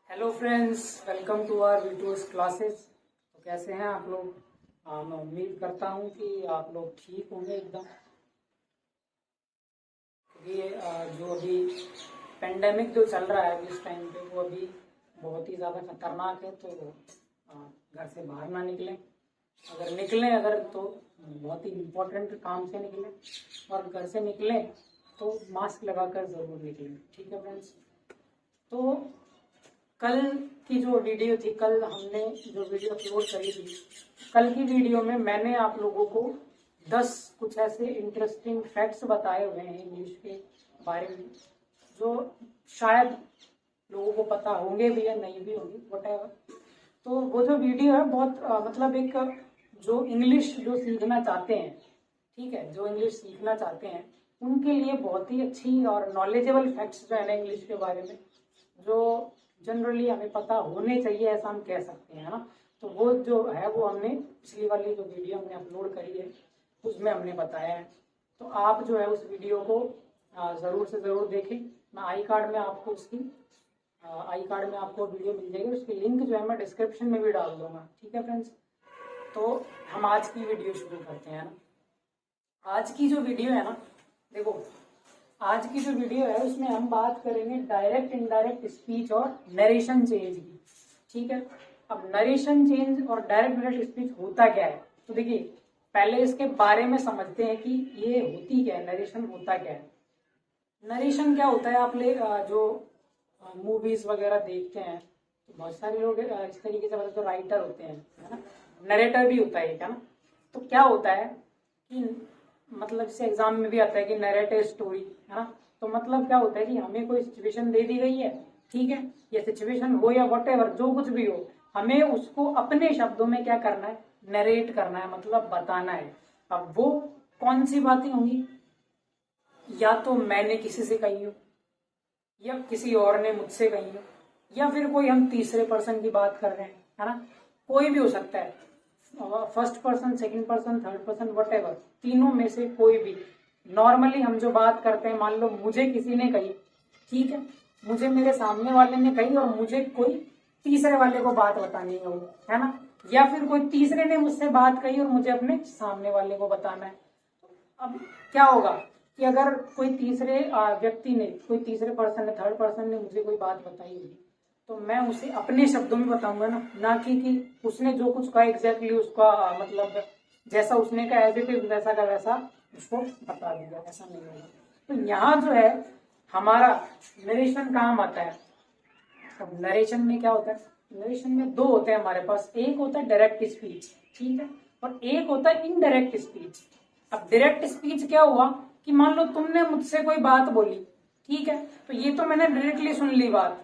Hello friends, welcome to our videos classes. तो कैसे हैं आप लोग? मैं उम्मीद करता हूं कि आप लोग ठीक होंगे एकदम। क्योंकि जो अभी पेंडेमिक जो चल रहा है इस टाइम पे वो अभी बहुत ही ज़्यादा खतरनाक है। तो घर से बाहर ना निकलें, अगर निकलें तो बहुत ही इम्पोर्टेंट काम से निकलें, और घर से निकलें तो मास्क लगाकर ज़रूर निकलें। ठीक है फ्रेंड्स? तो कल की जो वीडियो थी, कल हमने जो वीडियो अपलोड करी थी, कल की वीडियो में मैंने आप लोगों को 10 कुछ ऐसे इंटरेस्टिंग फैक्ट्स बताए हुए हैं इंग्लिश के बारे में, जो शायद लोगों को पता होंगे भी या नहीं भी होंगे, व्हाटएवर। तो वो जो वीडियो है बहुत मतलब एक जो इंग्लिश जो सीखना चाहते हैं, ठीक है, जो इंग्लिश सीखना चाहते हैं उनके लिए बहुत ही अच्छी और नॉलेजेबल फैक्ट्स जो है ना इंग्लिश के बारे में, जो जनरली हमें पता होने चाहिए, ऐसा हम कह सकते हैं ना। तो वो जो है वो हमने पिछली वाली जो वीडियो हमने अपलोड करी है उसमें हमने बताया है। तो आप जो है उस वीडियो को ज़रूर से ज़रूर देखें। मैं आई कार्ड में आपको वीडियो मिल जाएगी, उसकी लिंक जो है मैं डिस्क्रिप्शन में भी डाल दूंगा। ठीक है फ्रेंड्स? तो हम आज की वीडियो शुरू करते हैं ना। आज की जो वीडियो है ना, देखो, आज की जो वीडियो है उसमें हम बात करेंगे डायरेक्ट इनडायरेक्ट स्पीच और नरेशन चेंज की। ठीक है? अब नरेशन चेंज और डायरेक्ट इनडायरेक्ट स्पीच होता क्या है, तो देखिए पहले इसके बारे में समझते हैं कि ये होती क्या है, नरेशन होता क्या है। नरेशन क्या होता है, आप जो मूवीज वगैरह देखते हैं तो बहुत सारे लोग इस तरीके से, मतलब राइटर होते हैं, है ना, नरेटर भी होता है ना। तो क्या होता है कि मतलब जैसे एग्जाम में भी आता है कि नरेटिव स्टोरी, है ना। तो मतलब क्या होता है कि हमें कोई सिचुएशन दे दी गई है, ठीक है, ये सिचुएशन हो या व्हाटएवर जो कुछ भी हो, हमें उसको अपने शब्दों में क्या करना है, नरेट करना है, मतलब बताना है। अब वो कौन सी बातें होंगी, या तो मैंने किसी से कही हो, या किसी और ने मुझसे कही हो, या फिर कोई हम तीसरे पर्सन की बात कर रहे हैं, है ना, कोई भी हो सकता है, first person, second person, third person, whatever, तीनों में से कोई भी। नॉर्मली हम जो बात करते हैं, मान लो मुझे किसी ने कही, ठीक है, मुझे मेरे सामने वाले ने कही और मुझे कोई तीसरे वाले को बात बतानी है ना, या फिर कोई तीसरे ने मुझसे बात कही और मुझे अपने सामने वाले को बताना है। अब क्या होगा कि अगर कोई तीसरे व्यक्ति ने, कोई तीसरे पर्सन ने, थर्ड पर्सन ने मुझे कोई बात बताई होगी, तो मैं उसे अपने शब्दों में बताऊंगा ना कि उसने जो कुछ कहा एग्जैक्टली उसका मतलब जैसा उसने कहा एज इट इज वैसा का वैसा उसको बता दूंगा, ऐसा नहीं होगा। तो यहाँ जो है हमारा नरेशन काम आता है। अब नरेशन में क्या होता है, नरेशन में दो होते हैं हमारे पास, एक होता है डायरेक्ट स्पीच, ठीक है, और एक होता है इनडायरेक्ट स्पीच। अब डायरेक्ट स्पीच क्या हुआ कि मान लो तुमने मुझसे कोई बात बोली, ठीक है, तो ये तो मैंने डायरेक्टली सुन ली बात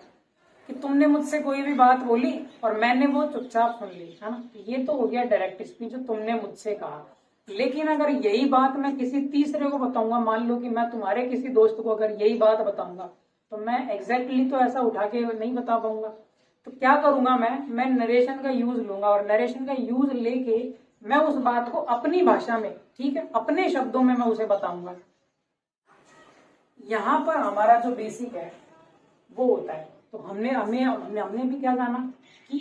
कि तुमने मुझसे कोई भी बात बोली और मैंने वो चुपचाप सुन ली, है ना, तो ये तो हो गया डायरेक्ट स्पीच, जो तुमने मुझसे कहा। लेकिन अगर यही बात मैं किसी तीसरे को बताऊंगा, मान लो कि मैं तुम्हारे किसी दोस्त को अगर यही बात बताऊंगा, तो मैं एग्जैक्टली तो ऐसा उठा के नहीं बता पाऊंगा। तो क्या करूंगा, मैं नरेशन का यूज लूंगा, और नरेशन का यूज लेके मैं उस बात को अपनी भाषा में, ठीक है, अपने शब्दों में मैं उसे बताऊंगा। यहाँ पर हमारा जो बेसिक है वो होता है। तो हमने भी क्या जाना कि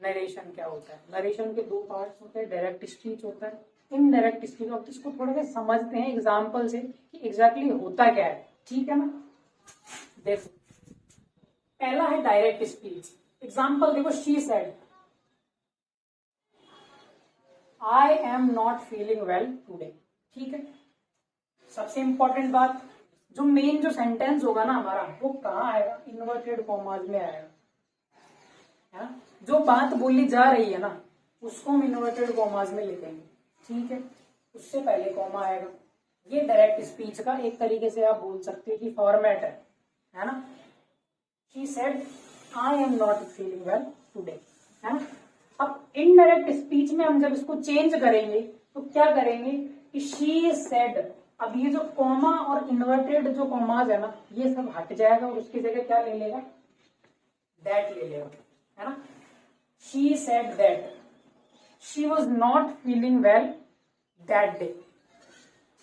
नरेशन क्या होता है। नरेशन के दो पार्ट्स होते हैं, डायरेक्ट स्पीच होता है, इनडायरेक्ट स्पीच। अब इसको थोड़ा सा समझते हैं एग्जाम्पल से कि एग्जैक्टली होता क्या है, ठीक है ना। देखो, पहला है डायरेक्ट स्पीच। एग्जाम्पल देखो, she said I am not feeling well today, ठीक है। सबसे इंपॉर्टेंट बात, जो मेन जो सेंटेंस होगा ना हमारा, वो कहाँ आएगा, इन्वर्टेड कॉमाज में आएगा, है ना। जो बात बोली जा रही है ना उसको हम इन्वर्टेड कॉमाज में लिखेंगे, ठीक है, उससे पहले कॉमा आएगा। ये डायरेक्ट स्पीच का एक तरीके से आप बोल सकते हो कि फॉर्मेट है ना। She said I am not feeling well today, है ना। अब इनडायरेक्ट स्पीच में हम जब इसको चेंज करेंगे तो क्या करेंगे कि शी सेड, अब ये जो कॉमा और इन्वर्टेड जो कॉमाज है ना ये सब हट जाएगा और उसकी जगह क्या ले लेगा, दैट ले लेगा, है ना। She said that she was not feeling well that day,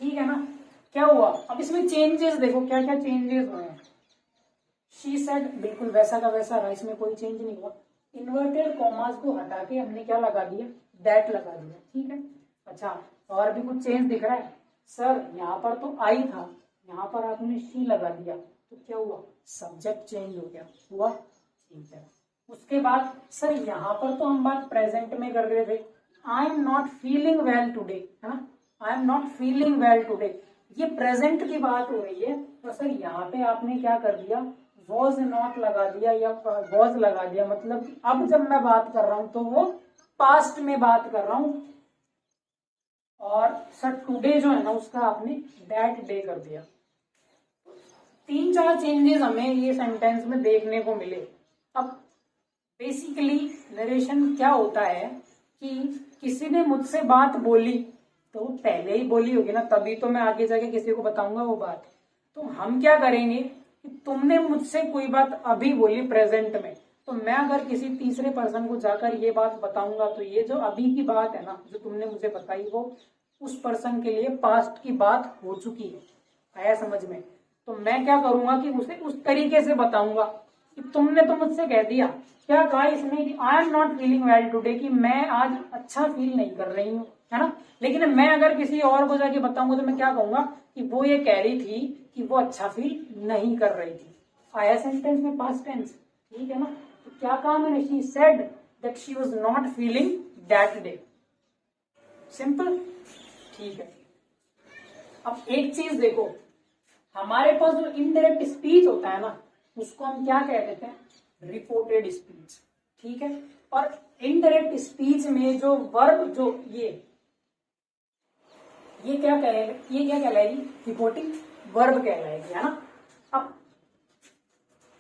ठीक है ना। क्या हुआ, अब इसमें चेंजेस देखो क्या क्या चेंजेस हुए हैं। शी सेड बिल्कुल वैसा का वैसा रहा, इसमें कोई चेंज नहीं हुआ। इन्वर्टेड कॉमास को हटा के हमने क्या लगा दिया, दैट लगा दिया, ठीक है। अच्छा, और भी कुछ चेंज दिख रहा है सर? यहाँ पर तो आई था, यहाँ पर आपने शी लगा दिया, तो क्या हुआ, सब्जेक्ट चेंज हो गया, हुआ, ठीक है। उसके बाद सर यहाँ पर तो हम बात प्रेजेंट में कर रहे थे, I am not feeling well today, है ना, I am not feeling well today, ये प्रेजेंट की बात हो रही है। तो सर यहाँ पे आपने क्या कर दिया, वॉज नॉट लगा दिया या वॉज लगा दिया, मतलब कि अब जब मैं बात कर रहा हूं तो वो पास्ट में बात कर रहा हूं। और सर टुडे जो है ना उसका आपने दैट डे कर दिया। 3-4 चेंजेस हमें ये सेंटेंस में देखने को मिले। अब बेसिकली नरेशन क्या होता है कि किसी ने मुझसे बात बोली तो पहले ही बोली होगी ना, तभी तो मैं आगे जाके किसी को बताऊंगा वो बात। तो हम क्या करेंगे कि तुमने मुझसे कोई बात अभी बोली प्रेजेंट में, तो मैं अगर किसी तीसरे पर्सन को जाकर ये बात बताऊंगा तो ये जो अभी की बात है ना, जो तुमने मुझे बताई, वो उस पर्सन के लिए पास्ट की बात हो चुकी है। आया समझ में? तो मैं क्या करूंगा कि उसे उस तरीके से बताऊंगा कि तुमने तो मुझसे कह दिया, क्या कहा इसने कि I am not feeling well today, कि मैं आज अच्छा फील नहीं कर रही हूँ, है ना। लेकिन मैं अगर किसी और को जाके बताऊंगा तो मैं क्या कहूंगा कि वो ये कह रही थी कि वो अच्छा फील नहीं कर रही थी। आया सेंटेंस में पास्ट टेंस, ठीक है ना। तो क्या कहा मैंने, she said that she was not feeling that day, simple, ठीक है। अब एक चीज देखो, हमारे पास जो इनडायरेक्ट स्पीच होता है ना उसको हम क्या कह देते हैं, रिपोर्टेड स्पीच, ठीक है। और इनडायरेक्ट स्पीच में जो वर्ब, जो ये क्या कहेगा, ये क्या कहलाएगी, रिपोर्टिंग वर्ब कहलाएगी, है ना।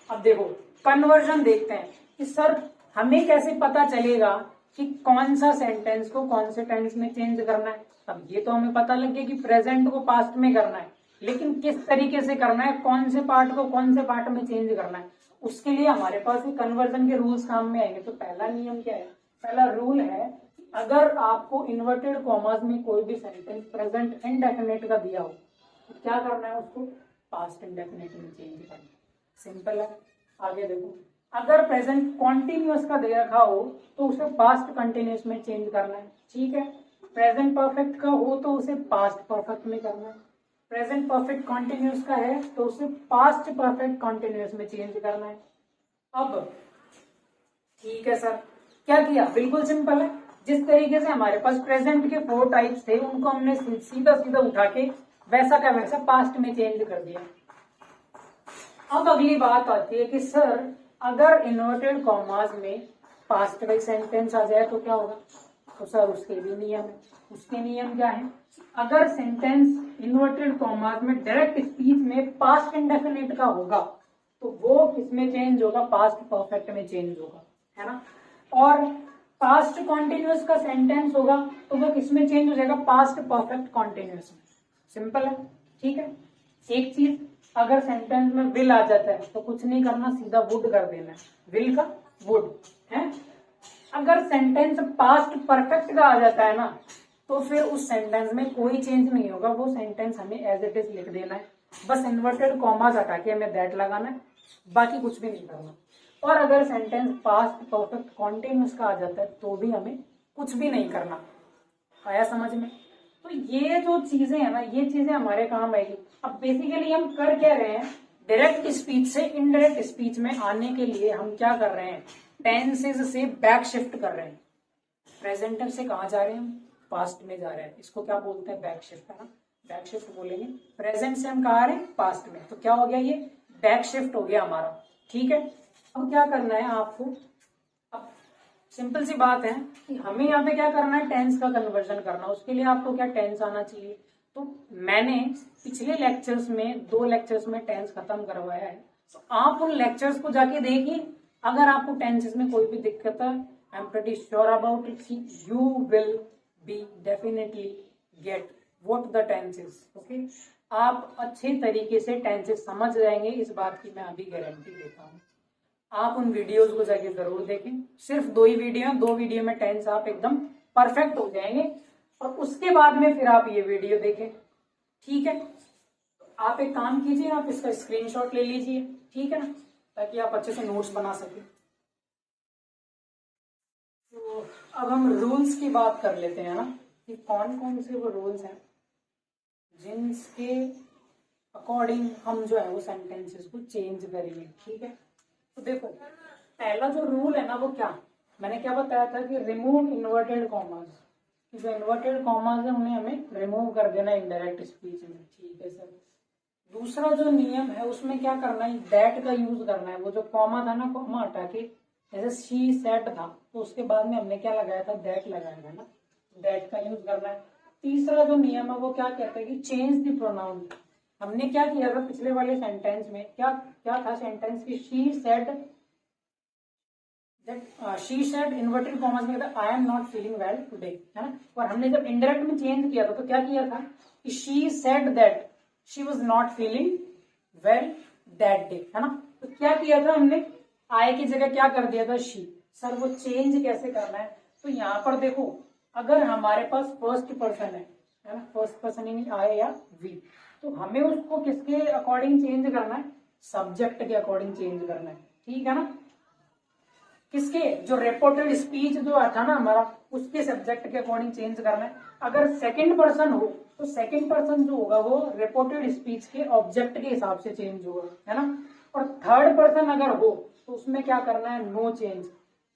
अब देखो कन्वर्जन देखते हैं कि सर हमें कैसे पता चलेगा कि कौन सा सेंटेंस को कौन से टेंस में चेंज करना है। अब ये तो हमें पता लग गया कि प्रेजेंट को पास्ट में करना है, लेकिन किस तरीके से करना है, कौन से पार्ट को कौन से पार्ट में चेंज करना है, उसके लिए हमारे पास कन्वर्जन के रूल्स काम में आएंगे। तो पहला नियम क्या है, पहला रूल है, अगर आपको इन्वर्टेड कॉमास में कोई भी सेंटेंस प्रेजेंट इंडेफिनिट का दिया हो तो क्या करना है, उसको पास्ट इंडेफिनिट में चेंज करना है, सिंपल है। आगे देखो, अगर प्रेजेंट कॉन्टिन्यूअस का दे रखा हो तो उसे पास्ट कंटिन्यूअस में चेंज करना है, ठीक है। प्रेजेंट परफेक्ट का हो तो उसे पास्ट परफेक्ट में करना है। प्रेजेंट परफेक्ट कॉन्टिन्यूअस का है तो उसे पास्ट परफेक्ट कॉन्टिन्यूअस में चेंज करना है। अब ठीक है सर, क्या किया, बिल्कुल सिंपल है। जिस तरीके से हमारे पास प्रेजेंट के 4 टाइप्स थे उनको हमने सीधा सीधा उठा के वैसा का वैसा पास्ट में चेंज कर दिया। अब अगली बात आती है कि सर अगर इन्वर्टेड कॉमास में पास्ट वाइज सेंटेंस आ जाए तो क्या होगा, तो सर उसके भी नियम है। उसके नियम क्या है, अगर सेंटेंस इन्वर्टेड कॉमास में डायरेक्ट स्पीच में पास्ट इंडेफिनिट का होगा तो वो किसमें चेंज होगा, पास्ट परफेक्ट में चेंज होगा, है ना। और पास्ट कॉन्टिन्यूअस का सेंटेंस होगा तो वो किसमें चेंज हो जाएगा, पास्ट परफेक्ट कॉन्टिन्यूअस में, सिंपल है, ठीक है। एक चीज, अगर सेंटेंस में विल आ जाता है तो कुछ नहीं करना, सीधा वुड कर देना है, विल का वुड है। अगर सेंटेंस पास्ट परफेक्ट का आ जाता है ना तो फिर उस सेंटेंस में कोई चेंज नहीं होगा, वो सेंटेंस हमें एज इट इज लिख देना है, बस इन्वर्टेड कॉमास हटा के हमें दैट लगाना है, बाकी कुछ भी नहीं करना। और अगर सेंटेंस पास्ट परफेक्ट कॉन्टिन्यूअस का आ जाता है तो भी हमें कुछ भी नहीं करना। आया समझ में? तो ये जो चीजें है ना, ये चीजें हमारे काम आएगी। अब बेसिकली हम कर क्या रहे हैं, डायरेक्ट स्पीच से इनडायरेक्ट स्पीच में आने के लिए हम क्या कर रहे हैं, टेंसेज से बैक शिफ्ट कर रहे हैं। प्रेजेंट से कहाँ जा रहे हैं, हम पास्ट में जा रहे हैं, इसको क्या बोलते हैं, बैक शिफ्ट, है ना, बैक शिफ्ट बोलेंगे। प्रेजेंट से हम कहाँ आ रहे हैं, पास्ट में, तो क्या हो गया, ये बैक शिफ्ट हो गया हमारा, ठीक है। अब क्या करना है आपको, अब सिंपल सी बात है कि हमें यहाँ पे क्या करना है, टेंस का कन्वर्जन करना। उसके लिए आपको क्या टेंस आना चाहिए, तो मैंने पिछले लेक्चर्स में 2 लेक्चर्स में टेंस खत्म करवाया है, तो आप उन लेक्चर्स को जाके देखिए। अगर आपको टेंसेस में कोई भी दिक्कत है, I am pretty sure about it, you will be definitely get what the tenses, okay. आप अच्छे तरीके से टेंसेस समझ जाएंगे, इस बात की मैं अभी गारंटी देता हूँ। आप उन वीडियोस को जाके जरूर देखें, सिर्फ 2 ही वीडियो, 2 वीडियो में टेंस आप एकदम परफेक्ट हो जाएंगे, और उसके बाद में फिर आप ये वीडियो देखें, ठीक है। आप एक काम कीजिए, आप इसका स्क्रीनशॉट ले लीजिए, ठीक है ना। ताकि आप अच्छे से नोट्स बना सके। तो अब हम रूल्स की बात कर लेते हैं ना, कि कौन कौन से वो रूल्स हैं जिनके अकॉर्डिंग हम जो है वो सेंटेंसेस को चेंज करेंगे। ठीक है, तो देखो पहला जो रूल है ना वो क्या, मैंने क्या बताया था कि रिमूव इन्वर्टेड कॉमास। जो इन्वर्टेड कॉमास है उन्हें हमें रिमूव कर देना इनडायरेक्ट स्पीच में। ठीक है सर। दूसरा जो नियम है उसमें क्या करना है, दैट का यूज करना है। वो जो कॉमा था ना, कॉमा हटा के जैसे शी सेट था तो उसके बाद में हमने क्या लगाया था, दैट लगाया था ना, दैट का यूज करना है। तीसरा जो नियम है वो क्या कहता है कि चेंज द प्रोनाउन। हमने क्या किया था पिछले वाले सेंटेंस में, क्या क्या था सेंटेंस की, she said she said inverted commas में था I am not feeling well today, है ना। और हमने जब इंडायरेक्ट में चेंज किया था तो क्या किया था कि she said that she was not feeling well that day, है ना। तो क्या किया था हमने, आई की जगह क्या कर दिया था, शी। सर वो चेंज कैसे करना है, तो यहाँ पर देखो अगर हमारे पास फर्स्ट पर्सन है ना, फर्स्ट पर्सन यानी आई या वी, तो हमें उसको किसके अकॉर्डिंग चेंज करना है, सब्जेक्ट के अकॉर्डिंग चेंज करना है। ठीक है ना, किसके, जो रिपोर्टेड स्पीच जो आता ना हमारा, उसके सब्जेक्ट के अकॉर्डिंग चेंज करना है। अगर सेकंड पर्सन हो तो सेकंड पर्सन जो होगा वो रिपोर्टेड स्पीच के ऑब्जेक्ट के हिसाब से चेंज होगा, है ना। और थर्ड पर्सन अगर हो तो उसमें क्या करना है, नो चेंज।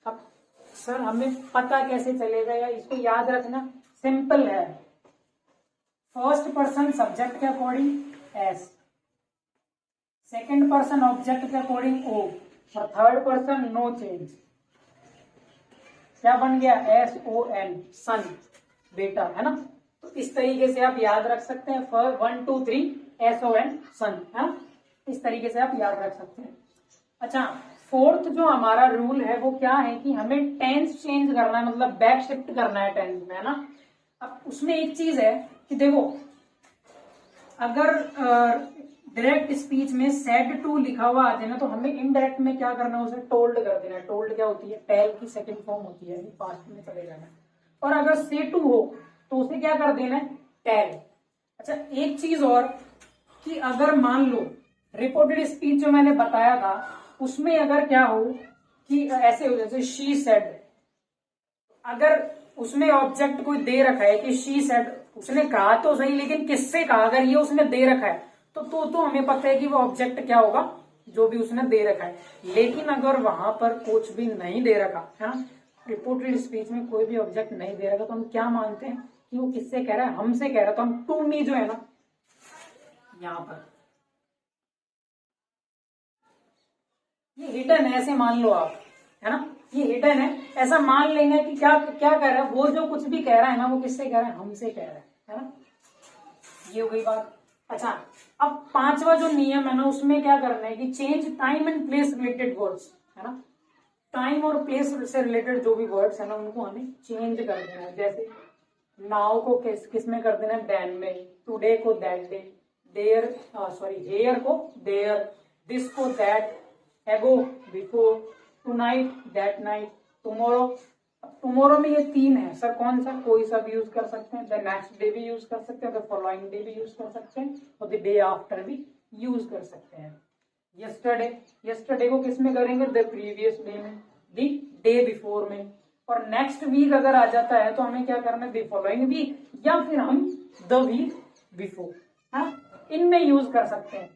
अब सर हमें पता कैसे चलेगा, या इसको याद रखना सिंपल है, फर्स्ट पर्सन सब्जेक्ट के according S, second person object के अकॉर्डिंग ओ, और थर्ड पर्सन नो चेंज। क्या बन गया, एस ओ एन, सन, बेटा, है ना। तो इस तरीके से आप याद रख सकते हैं, 1 2 3 एस ओ एन, सन, है ना। इस तरीके से आप याद रख सकते हैं। अच्छा, फोर्थ जो हमारा रूल है वो क्या है कि हमें टेंस चेंज करना है, मतलब बैक शिफ्ट करना है टेंस में, है ना। अब उसमें एक चीज है कि देखो अगर डायरेक्ट स्पीच में सेड टू लिखा हुआ आते ना, तो हमें इनडायरेक्ट में क्या करना है, उसे टोल्ड कर देना है। टोल्ड क्या होती है, टेल की सेकंड फॉर्म होती है, पास्ट में चले जाना। और अगर से टू हो तो उसे क्या कर देना है, टेल। अच्छा एक चीज और कि अगर मान लो रिपोर्टेड स्पीच जो मैंने बताया था उसमें अगर क्या हो कि ऐसे हो जैसे शी सेड, अगर उसमें ऑब्जेक्ट कोई दे रखा है कि शी सेड, उसने कहा तो सही लेकिन किससे कहा, अगर ये उसने दे रखा है तो हमें पता है कि वो ऑब्जेक्ट क्या होगा, जो भी उसने दे रखा है। लेकिन अगर वहां पर कुछ भी नहीं दे रखा है ना, रिपोर्टेड स्पीच में कोई भी ऑब्जेक्ट नहीं दे रखा, तो हम क्या मानते हैं कि वो किससे कह रहा है, हमसे कह रहा है। तो हम टू मी जो है ना यहां पर ये हिडन है, ऐसे मान लो आप, है ना, ये हिडन है, ऐसा मान लेंगे कि क्या क्या कह रहा है, वो जो कुछ भी कह रहा है ना वो किससे कह रहा है, हमसे कह रहा है ना। ये हो गई बात। अच्छा अब पांचवा जो नियम है ना उसमें क्या करना है कि change time and place related words, है ना। टाइम और प्लेस से रिलेटेड जो भी वर्ड्स है ना उनको हमें चेंज कर देना है। जैसे नाउ को किस में कर देना है, देन में, टुडे को that day, there sorry here को देयर, दिस को that, ago before, tonight that night, tomorrow. Tomorrow में ये तीन है सर, कौन सा, कोई सा भी यूज कर सकते हैं, द नेक्स्ट डे भी यूज कर सकते हैं, द फॉलोइंग डे भी यूज कर सकते हैं, और द डे आफ्टर भी यूज कर सकते हैं। यस्टरडे, यस्टरडे को किस में करेंगे, द प्रीवियस डे में, द डे बिफोर में। और नेक्स्ट वीक अगर आ जाता है तो हमें क्या करना है, द फॉलोइंग वीक, या फिर हम द वीक बिफोर, हाँ इनमें यूज कर सकते हैं।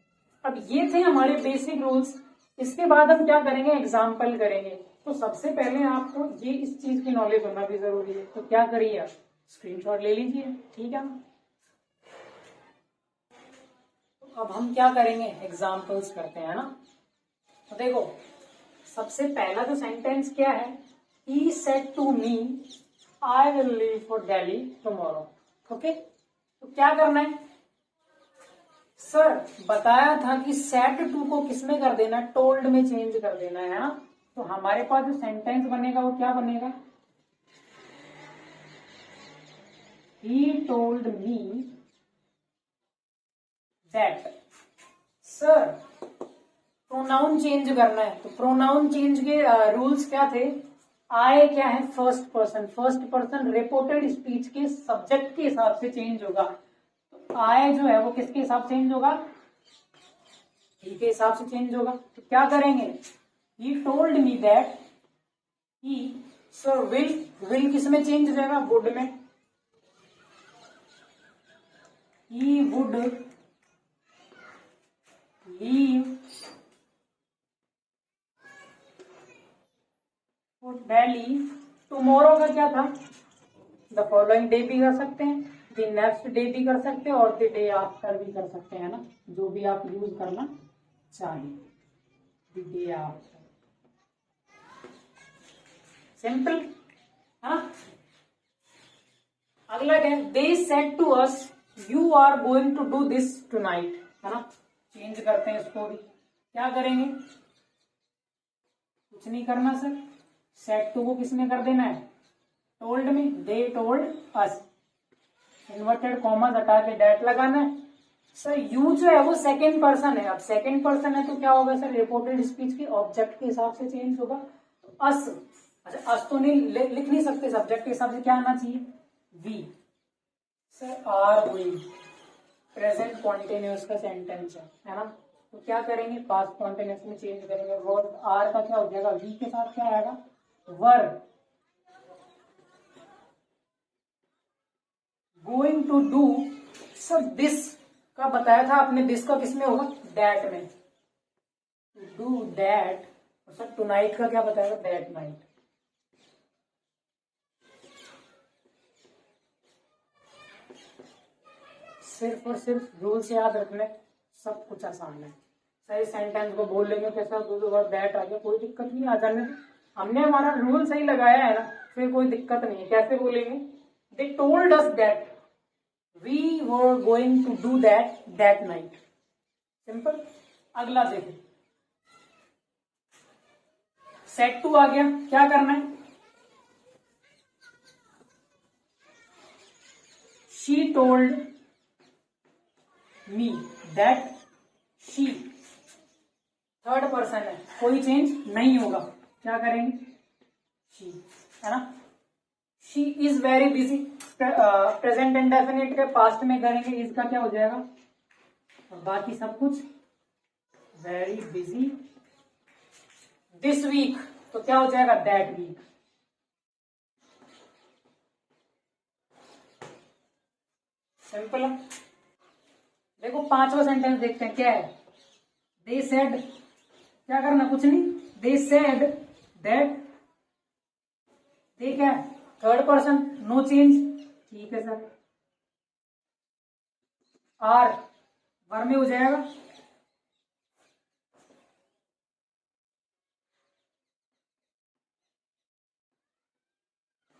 अब ये थे हमारे बेसिक रूल्स। इसके बाद हम क्या करेंगे, एग्जाम्पल करेंगे। तो सबसे पहले आपको ये इस चीज की नॉलेज होना भी जरूरी है, तो क्या करिए आप स्क्रीनशॉट ले लीजिए, ठीक है। तो अब हम क्या करेंगे, एग्जाम्पल्स करते हैं ना। तो देखो सबसे पहला जो सेंटेंस क्या है, he said to me I will leave for Delhi tomorrow. Okay, तो क्या करना है, सर बताया था कि सेड टू को किसमें कर देना, टोल्ड में चेंज कर देना है ना। तो हमारे पास जो सेंटेंस बनेगा वो क्या बनेगा, he told me that. Sir pronoun change करना है, तो प्रोनाउन चेंज के रूल्स क्या थे, आई क्या है, first person, first person reported speech के सब्जेक्ट के हिसाब से चेंज होगा। तो आई जो है वो किसके हिसाब से चेंज होगा, ही के हिसाब से चेंज होगा। तो क्या करेंगे, he told me that he, sir will किस में चेंज हो जाएगा, वुड में। He would leave Delhi tomorrow का क्या था, द फॉलोइंग डे भी कर सकते हैं, द नेक्स्ट डे भी कर सकते हैं, और द डे आफ्टर भी कर सकते हैं ना, जो भी आप यूज करना चाहिए, द डे आफ्टर। सिंपल है ना। अगला क्या है, they said to us you are going to do this tonight, है ना। चेंज करते हैं इसको भी, क्या करेंगे, कुछ नहीं करना सर, सेड टू को किसमें कर देना है, टोल्ड में, दे टोल्ड अस, इन्वर्टेड कॉमा हटा के दैट लगाना है। सर यू जो है वो सेकेंड पर्सन है, अब सेकेंड पर्सन है तो क्या होगा सर, रिपोर्टेड स्पीच के ऑब्जेक्ट के हिसाब से चेंज होगा। अस, अच्छा अस तो नहीं लिख नहीं सकते, सब्जेक्ट के हिसाब से क्या आना चाहिए, we. Sir are going present continuous का सेंटेंस है ना, तो क्या करेंगे, पास्ट कॉन्टिन्यूस में चेंज करेंगे, वर्ब आर का क्या हो जाएगा, वी के साथ क्या आएगा, verb. Going to do, sir this का बताया था आपने, दिस का किसमें होगा, दैट में, to do that. Sir tonight का क्या बताया था, दैट नाइट। सिर्फ और सिर्फ रूल से याद रखने, सब कुछ आसान है। सही सेंटेंस को बोल लेंगे कैसा, दैट आ गया, कोई दिक्कत नहीं, आ जाने। हमने हमारा रूल सही लगाया है ना, फिर कोई दिक्कत नहीं है। कैसे बोलेंगे, they told us that we were going to do that night. Simple. अगला देखो, सेट टू आ गया, क्या करना है, she told me that she, third person है, कोई चेंज नहीं होगा, क्या करेंगे, शी, है ना। She is very busy, present indefinite के पास्ट में करेंगे, इसका क्या हो जाएगा, और बाकी सब कुछ वेरी बिजी दिस वीक, तो क्या हो जाएगा, दैट वीक। सिंपल है। देखो पांचवा सेंटेंस देखते हैं क्या है, दे सेड, क्या करना, कुछ नहीं, दे सेड दैट, दे क्या है, थर्ड पर्सन, नो चेंज, ठीक है सर। आर वर में हो जाएगा,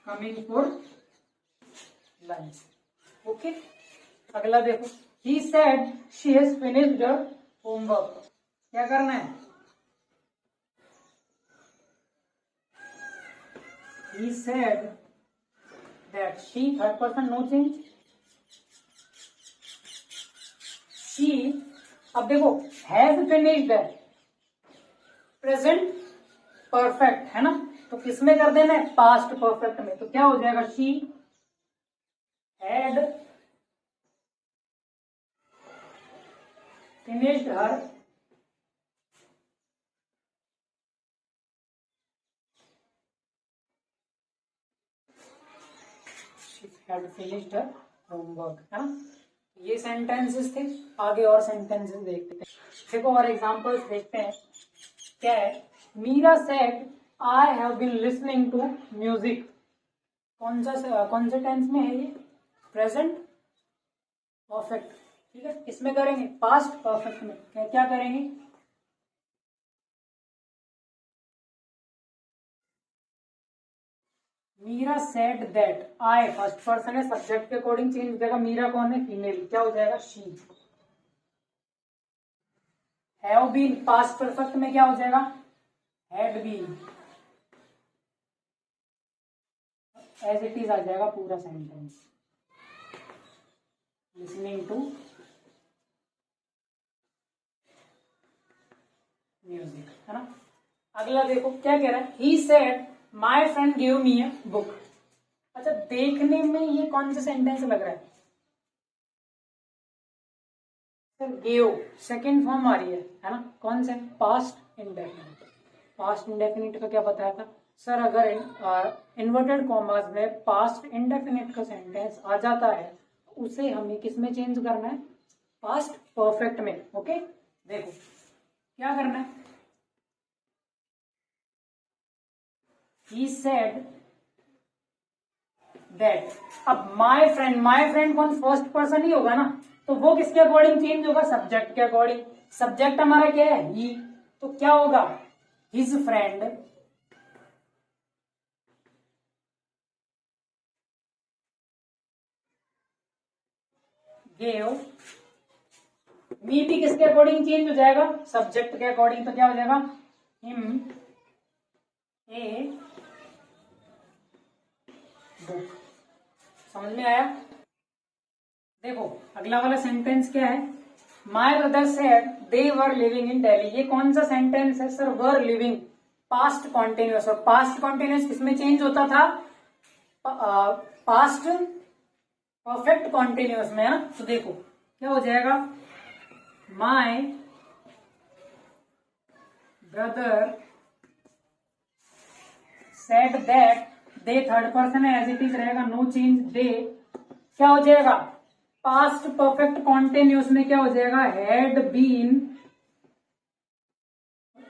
कमिंग फॉर लंच, ओके। अगला देखो, he said she has finished her homework, क्या करना है, he said that she, third person, no change, she, अब देखो हैज फिनिश्ड है, प्रेजेंट परफेक्ट है ना, तो किसमें कर देना है, पास्ट परफेक्ट में, तो क्या हो जाएगा, she had finished her had finished her homework, है ना। ये सेंटेंसेस थे, आगे और सेंटेंसेस देखते हैं। देखो और एग्जांपल्स देखते हैं, क्या है, Meera said I have been listening to music, कौन से टेंस में है ये, प्रेजेंट परफेक्ट, ठीक है। इसमें करेंगे पास्ट परफेक्ट में, क्या करेंगे, Meera said that, I first person है, सब्जेक्ट के अकॉर्डिंग चेंज हो जाएगा, मीरा कौन है, फीमेल, क्या हो जाएगा, she. Have been past perfect में क्या हो जाएगा, had been, as it is आ जाएगा पूरा सेंटेंस, लिसनिंग टू म्यूजिक, है ना। अगला देखो क्या कह रहा है, he said my friend give me a book. अच्छा देखने में ये कौन सा सेंटेंस लग रहा है, सर गेओ सेकेंड फॉर्म आ रही है ना, कौन सा? Past indefinite. पास्ट इंडेफिनिट का क्या बताया था सर? अगर इन्वर्टेड कॉमास में पास्ट इंडेफिनिट का सेंटेंस आ जाता है उसे हमें किस में चेंज करना है? पास्ट परफेक्ट में। ओके, देखो क्या करना है। He said that, अब माई फ्रेंड कौन? फर्स्ट पर्सन ही होगा ना, तो वो किसके अकॉर्डिंग चेंज होगा? सब्जेक्ट के अकॉर्डिंग। सब्जेक्ट हमारा क्या है? ही, तो क्या होगा? हिज फ्रेंड गेव मी भी किसके अकॉर्डिंग चेंज हो जाएगा? सब्जेक्ट के अकॉर्डिंग। तो क्या हो जाएगा? Him a book. समझ में आया? देखो अगला वाला सेंटेंस क्या है? My brother said they were living in Delhi. ये कौन सा सेंटेंस है sir? Were living, past continuous. और पास्ट कॉन्टिन्यूअस किसमें चेंज होता था? पास्ट परफेक्ट कॉन्टिन्यूअस में, है ना। तो देखो क्या हो जाएगा? My brother said that, they third person है, एज इट इज रहेगा, नो चेंज। दे क्या हो जाएगा? पास्ट परफेक्ट कॉन्टिन्यूअस में क्या हो जाएगा? हैड बीन,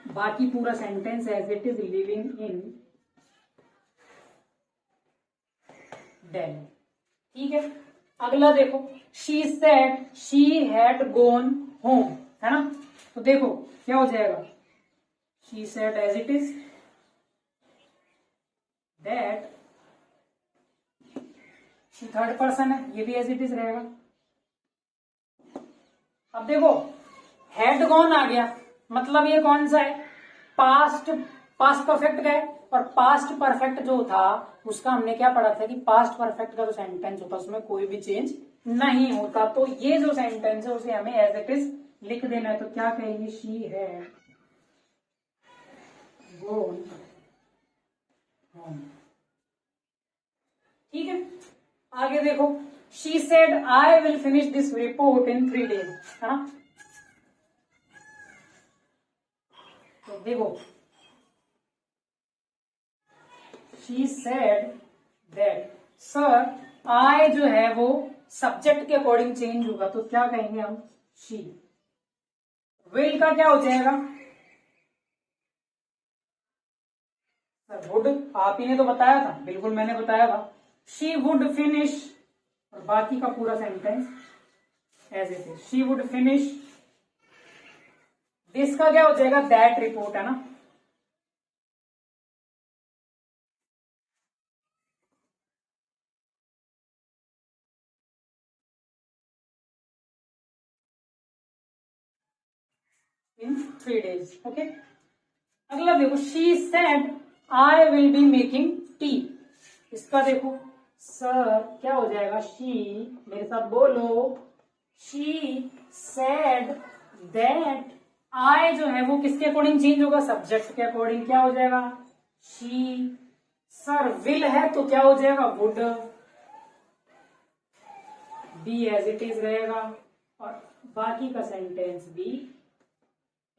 बाकी पूरा sentence as it is living in Delhi. ठीक है, अगला देखो, she said she had gone home, है ना। तो देखो क्या हो जाएगा? She said as it is, that she third person है, ये भी एज इट इज रहेगा। अब देखो हैड गॉन आ गया, मतलब ये कौन सा है? पास्ट परफेक्ट का है। और पास्ट परफेक्ट जो था उसका हमने क्या पढ़ा था कि पास्ट परफेक्ट का जो सेंटेंस होता है उसमें कोई भी चेंज नहीं होता। तो ये जो सेंटेंस है उसे हमें एज इट इज लिख देना है। तो क्या कहेंगे? She had gone home. ठीक है, आगे देखो, she said I will finish this report in 3 days, है ना। तो देखो she said that, sir I जो है वो सब्जेक्ट के अकॉर्डिंग चेंज होगा, तो क्या कहेंगे हम? शी। विल का क्या हो जाएगा? सर वुड, आप ही ने तो बताया था। बिल्कुल मैंने बताया था। शी वुड फिनिश, और बाकी का पूरा sentence as it is, she would finish this का क्या हो जाएगा? दैट रिपोर्ट, है ना। इन 3 days। ओके, अगला देखो, she said I will be making tea. इसका देखो सर क्या हो जाएगा? शी, मेरे साथ बोलो, शी सेड दैट, आई जो है वो किसके अकॉर्डिंग चेंज होगा? सब्जेक्ट के अकॉर्डिंग। क्या हो जाएगा? शी। सर विल है तो क्या हो जाएगा? Would. Be as it is रहेगा, और बाकी का सेंटेंस भी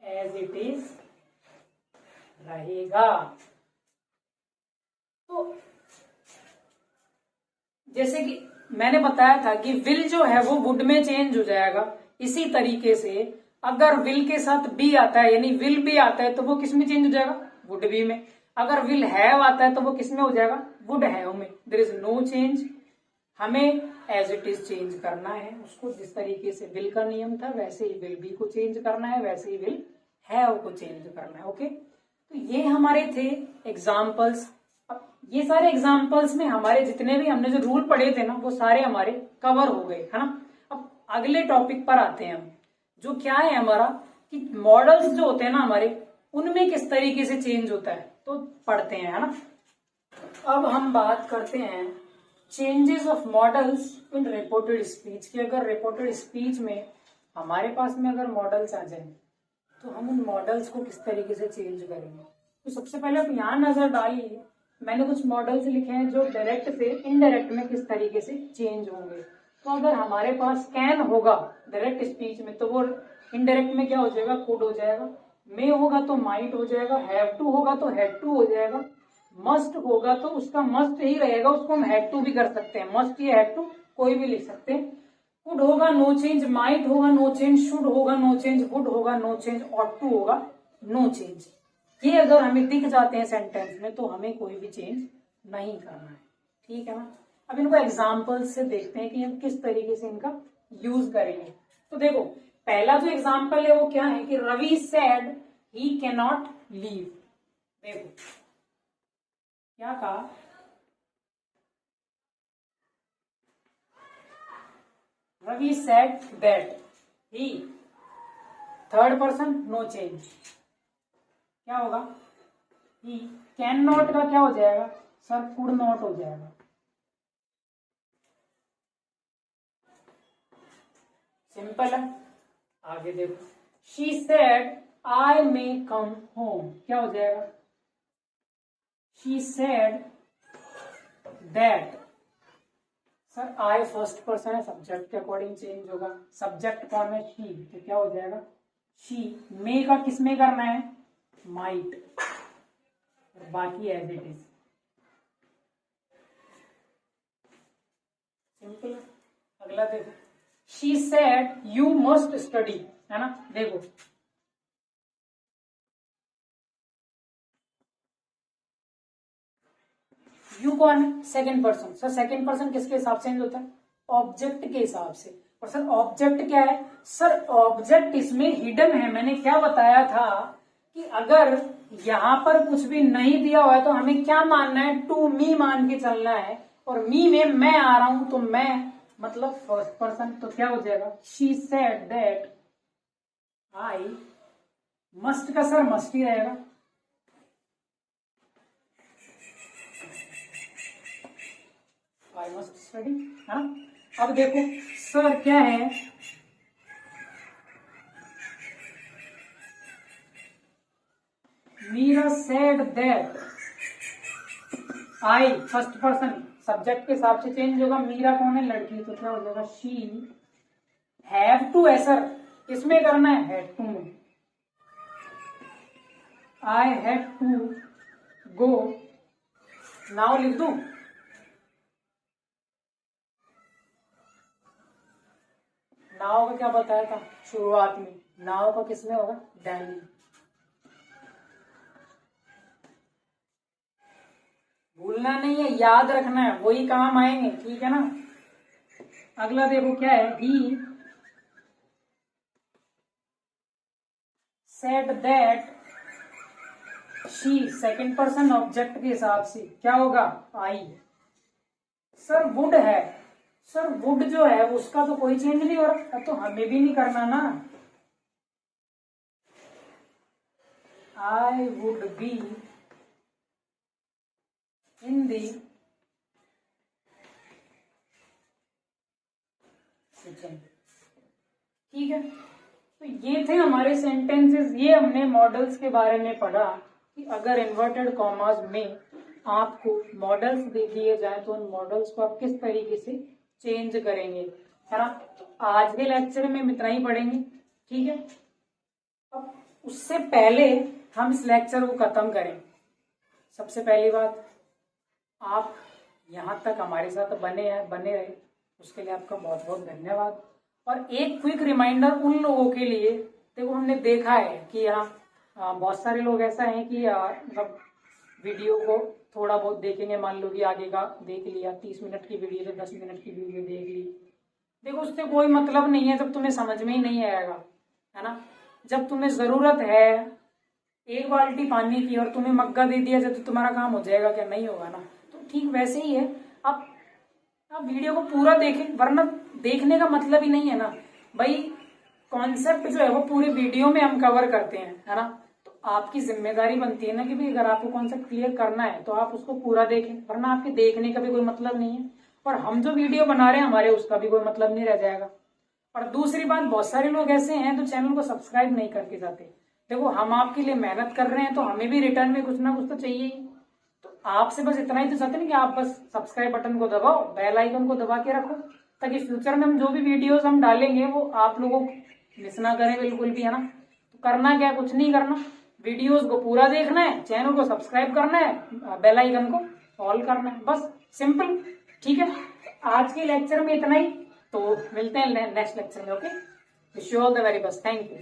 एज इट इज रहेगा। तो जैसे कि मैंने बताया था कि विल जो है वो वुड में चेंज हो जाएगा, इसी तरीके से अगर विल के साथ बी आता है, यानी विल बी आता है, तो वो किस में चेंज हो जाएगा? वुड बी में। अगर विल हैव आता है तो वो किस में हो जाएगा? वुड हैव में। There is no change. हमें एज इट इज चेंज करना है उसको। जिस तरीके से विल का नियम था वैसे ही विल बी को चेंज करना है, वैसे ही विल हैव को चेंज करना है। ओके, तो ये हमारे थे एग्जाम्पल्स। अब ये सारे एग्जाम्पल्स में हमारे जितने भी हमने जो रूल पढ़े थे ना वो सारे हमारे कवर हो गए, है ना। अब अगले टॉपिक पर आते हैं हम, जो क्या है हमारा कि मॉडल्स जो होते हैं ना हमारे, उनमें किस तरीके से चेंज होता है, तो पढ़ते हैं, है ना। अब हम बात करते हैं changes of models in reported speech की। अगर रिपोर्टेड स्पीच में हमारे पास में अगर मॉडल्स आ जाए तो हम उन मॉडल्स को किस तरीके से चेंज करेंगे। तो सबसे पहले आप यहाँ नजर डालिए, मैंने कुछ मॉडल्स लिखे हैं जो डायरेक्ट से इनडायरेक्ट में किस तरीके से चेंज होंगे। तो अगर हमारे पास कैन होगा डायरेक्ट स्पीच में तो वो इनडायरेक्ट में क्या हो जाएगा, कुड हो जाएगा। मे होगा तो माइट हो जाएगा, हैव टू होगा तो हैड टू हो जाएगा, मस्ट होगा तो उसका मस्ट ही रहेगा, उसको हम हैड टू भी कर सकते हैं, मस्ट या हैड टू कोई भी लिख सकते हैं। कुड होगा नो चेंज, माइट होगा नो चेंज, शुड होगा नो चेंज, वुड होगा नो चेंज, ऑट टू होगा नो चेंज। ये अगर हमें दिख जाते हैं सेंटेंस में तो हमें कोई भी चेंज नहीं करना है, ठीक है ना। अब इनको एग्जाम्पल से देखते हैं कि हम किस तरीके से इनका यूज करेंगे। तो देखो पहला जो एग्जाम्पल है वो क्या है कि Ravi said he can not leave. देखो क्या कहा, Ravi said that he, third person no change, क्या होगा, ही। कैन नॉट का क्या हो जाएगा सर, कुड नॉट हो जाएगा। सिंपल है। आगे देखो, she said I may come home, क्या हो जाएगा, she said that. Sir I first person है, सब्जेक्ट के अकॉर्डिंग चेंज होगा, सब्जेक्ट कौन है, शी, तो क्या हो जाएगा शी। मे का किस में करना है, माइट, और बाकी एज इट इज, सिंपल। अगला देखो, she said you must study, है ना। देखो यू कौन है, second person. Sir second person किसके हिसाब से होता है, ऑब्जेक्ट के हिसाब से। और सर ऑब्जेक्ट क्या है, सर ऑब्जेक्ट इसमें हिडन है। मैंने क्या बताया था कि अगर यहां पर कुछ भी नहीं दिया हुआ है तो हमें क्या मानना है, टू मी मान के चलना है। और मी में मैं आ रहा हूं तो मैं मतलब फर्स्ट पर्सन, तो क्या हो जाएगा, she said that I must, का सर मस्ट ही रहेगा, आई मस्ट स्टडी, हाँ। अब देखो सर क्या है, Meera said that I, first person, subject के हिसाब से चेंज होगा। मीरा कौन है, लड़की, तो क्या हो जाएगा, शी हैव टू है सर, किसमें करना है, हैड टू में। I had to go, now लिख दूं, नाव का क्या बताया था शुरुआत में, नाव का किसमें होगा, डैनी। भूलना नहीं है, याद रखना है, वही काम आएंगे, ठीक है ना। अगला देखो क्या है, he said that she, second person object के हिसाब से क्या होगा, आई। सर वुड है, सर वुड जो है उसका तो कोई चेंज नहीं हो रहा, तो हमें भी नहीं करना ना। I would be in the kitchen, ठीक है। तो ये थे हमारे सेंटेंसेस। ये हमने मॉडल्स के बारे में पढ़ा कि अगर इन्वर्टेड कॉमास में आपको मॉडल्स दे दिए जाए तो उन मॉडल्स को आप किस तरीके से चेंज करेंगे, है ना। तो आज के लेक्चर में हम इतना ही पढ़ेंगे, ठीक है। अब उससे पहले हम इस लेक्चर को खत्म करें, सबसे पहली बात, आप यहाँ तक हमारे साथ बने रहे, उसके लिए आपका बहुत बहुत धन्यवाद। और एक क्विक रिमाइंडर उन लोगों के लिए, देखो हमने देखा है कि यहाँ बहुत सारे लोग ऐसा हैं कि मतलब वीडियो को थोड़ा बहुत देखेंगे, मान लो कि आगे का देख लिया, 30 मिनट की वीडियो तो 10 मिनट की वीडियो देख ली। देखो उससे कोई मतलब नहीं है जब तुम्हें समझ में ही नहीं आएगा, है ना। जब तुम्हें जरूरत है एक बाल्टी पानी की और तुम्हें मग्गा दे दिया जाए तो तुम्हारा काम हो जाएगा क्या, नहीं होगा ना। तो ठीक वैसे ही है, आप वीडियो को पूरा देखें, वरना देखने का मतलब ही नहीं है ना भाई। कॉन्सेप्ट जो है वो पूरी वीडियो में हम कवर करते हैं, है ना। तो आपकी जिम्मेदारी बनती है ना कि भाई अगर आपको कॉन्सेप्ट क्लियर करना है तो आप उसको पूरा देखें, वरना आपके देखने का भी कोई मतलब नहीं है और हम जो वीडियो बना रहे हैं हमारे उसका भी कोई मतलब नहीं रह जाएगा। और दूसरी बात, बहुत सारे लोग ऐसे हैं तो चैनल को सब्सक्राइब नहीं करके जाते। देखो हम आपके लिए मेहनत कर रहे हैं तो हमें भी रिटर्न में कुछ ना कुछ तो चाहिए ही। तो आपसे बस इतना ही तो चाहते हैं कि आप बस सब्सक्राइब बटन को दबाओ, बेल आइकन को दबा के रखो, ताकि फ्यूचर में हम जो भी वीडियोस हम डालेंगे वो आप लोगों को मिस ना करें बिल्कुल भी, है ना। तो करना क्या, कुछ नहीं करना, वीडियोस को पूरा देखना है, चैनल को सब्सक्राइब करना है, बेल आइकन को ऑल करना है, बस सिंपल। ठीक है, आज के लेक्चर में इतना ही, तो मिलते हैं नेक्स्ट लेक्चर में। Okay, wish you all the very best, thank you.